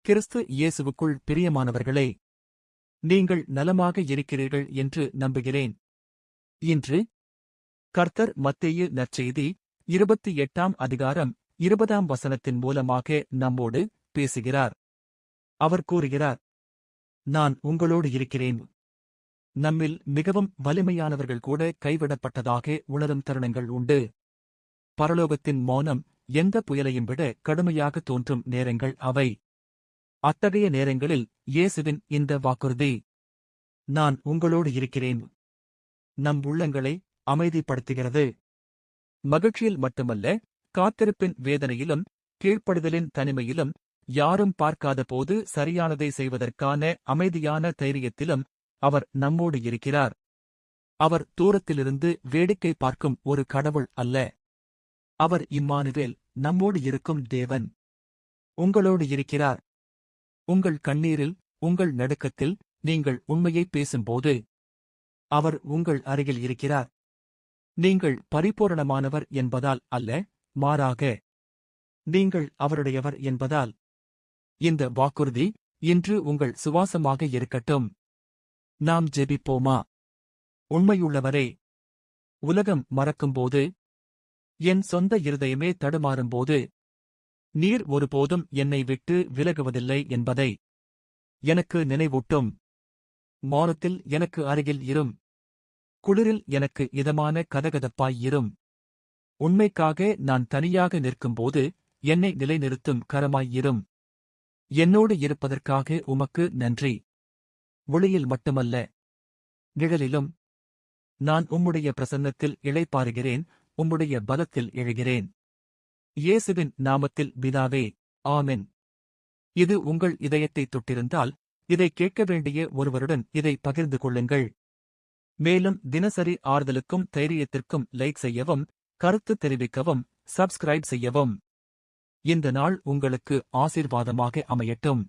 கிறிஸ்து இயேசுவுக்குள் பிரியமானவர்களே, நீங்கள் நலமாக இருக்கிறீர்கள் என்று நம்புகிறேன். இன்று கர்த்தர் மத்தேயு நற்செய்தி 28ஆம் அதிகாரம் 20ஆம் வசனத்தின் மூலமாக நம்மோடு பேசுகிறார். அவர் கூறுகிறார், நான் உங்களோடு இருக்கிறேன். நம்மில் மிகவும் வலிமையானவர்கள் கூட கைவிடப்பட்டதாக உணரும் தருணங்கள் உண்டு. பரலோகத்தின் மௌனம் எந்த புயலையும் விட கடுமையாக தோன்றும் நேரங்கள் அவை. அத்தகைய நேரங்களில் இயேசுவின் இந்த வாக்குறுதி, நான் உங்களோடு இருக்கிறேன், நம் உள்ளங்களை அமைதிப்படுத்துகிறது. மகிழ்ச்சியில் மட்டுமல்ல, காத்திருப்பின் வேதனையிலும் கீழ்ப்படிதலின் தனிமையிலும் யாரும் பார்க்காத போது சரியானதை செய்வதற்கான அமைதியான தைரியத்திலும் அவர் நம்மோடு இருக்கிறார். அவர் தூரத்திலிருந்து வேடிக்கை பார்க்கும் ஒரு கடவுள் அல்ல. அவர் இம்மானுவேல், நம்மோடு இருக்கும் தேவன். உங்களோடு இருக்கிறார். உங்கள் கண்ணீரில், உங்கள் நடுக்கத்தில் நீங்கள் உண்மையை பேசும்போது அவர் உங்கள் அருகில் இருக்கிறார். நீங்கள் பரிபூரணமானவர் என்பதால் அல்ல, மாறாக நீங்கள் அவருடையவர் என்பதால். இந்த வாக்குறுதி இன்று உங்கள் சுவாசமாக இருக்கட்டும். நாம் ஜெபிப்போமா? உண்மையுள்ளவரே, உலகம் மறக்கும்போது, என் சொந்த இருதயமே தடுமாறும்போது, நீர் ஒருபோதும் என்னை விட்டு விலகுவதில்லை என்பதை எனக்கு நினைவூட்டும். மௌனத்தில் எனக்கு அருகில் இரும். குளிரில் எனக்கு இதமான கதகதப்பாய் இரும். உண்மைக்காக நான் தனியாக நிற்கும்போது என்னை நிலைநிறுத்தும் கரமாய் இரும். என்னோடு இருப்பதற்காக உமக்கு நன்றி. ஒளியில் மட்டுமல்ல, நிழலிலும் நான் உம்முடைய பிரசன்னத்தில் இளைப்பாறுகிறேன், உம்முடைய பலத்தில் எழுகிறேன். இயேசுவின் நாமத்தில் பிதாவே, ஆமென். இது உங்கள் இதயத்தைத் தொட்டிருந்தால், இதை கேட்க வேண்டிய ஒருவருடன் இதை பகிர்ந்து கொள்ளுங்கள். மேலும் தினசரி ஆறுதலுக்கும் தைரியத்திற்கும் லைக் செய்யவும், கருத்து தெரிவிக்கவும், சப்ஸ்கிரைப் செய்யவும். இந்த நாள் உங்களுக்கு ஆசீர்வாதமாக அமையட்டும்.